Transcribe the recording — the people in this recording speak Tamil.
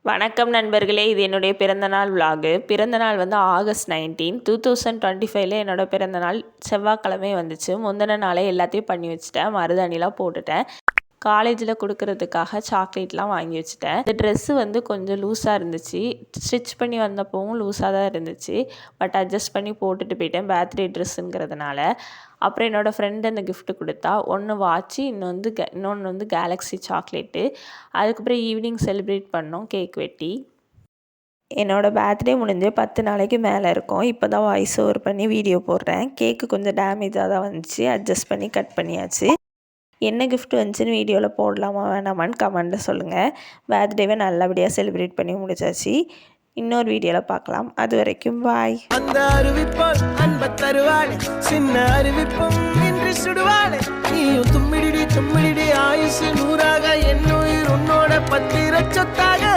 வணக்கம் நண்பர்களே, இது என்னுடைய பிறந்தநாள் விலாகு. பிறந்தநாள் வந்து ஆகஸ்ட் 19 2025ல என்னோட பிறந்தநாள் செவ்வாய்க்கிழமை வந்துச்சு. முந்தின நாளே எல்லாத்தையும் பண்ணி வச்சுட்டேன். மருதாணிலாம் போட்டுட்டேன். காலேஜில் கொடுக்கறதுக்காக சாக்லேட்லாம் வாங்கி வச்சுட்டேன். இந்த ட்ரெஸ்ஸு வந்து கொஞ்சம் லூஸாக இருந்துச்சு. ஸ்டிச் பண்ணி வந்தப்பவும் லூஸாக தான் இருந்துச்சு. பட் அட்ஜஸ்ட் பண்ணி போட்டுட்டு போயிட்டேன், பர்த்டே ட்ரெஸ்ஸுங்கிறதுனால. அப்புறம் என்னோடய ஃப்ரெண்டு அந்த கிஃப்ட்டு கொடுத்தா. ஒன்று வாட்ச்சு, இன்னொன்று வந்து கேலக்ஸி சாக்லேட்டு. அதுக்கப்புறம் ஈவினிங் செலிப்ரேட் பண்ணோம் கேக் வெட்டி. என்னோடய பர்த்டே முடிஞ்சு 10 நாளைக்கு மேலே இருக்கும். இப்போ தான் வாய்ஸ் ஓவர் பண்ணி வீடியோ போடுறேன். கேக்கு கொஞ்சம் டேமேஜாக தான் வந்துச்சு. அட்ஜஸ்ட் பண்ணி கட் பண்ணியாச்சு. என்ன கிஃப்ட் வந்துச்சுன்னு வீடியோவில் போடலாமா வேணாமான்னு கமெண்ட்டில் சொல்லுங்கள். பர்த்டேவை நல்லபடியாக செலிப்ரேட் பண்ணி முடிச்சாச்சு. இன்னொரு வீடியோவில் பார்க்கலாம். அது வரைக்கும் பாய். அந்த அறிவிப்பால் அன்ப தருவாளே, சின்ன அறிவிப்பும் இன்று சுடுவாளே. நீயும் தும்மிடி ஆயுசு 100ஆக, என்னுயிர் உன்னோட பத்திர சொத்தாக.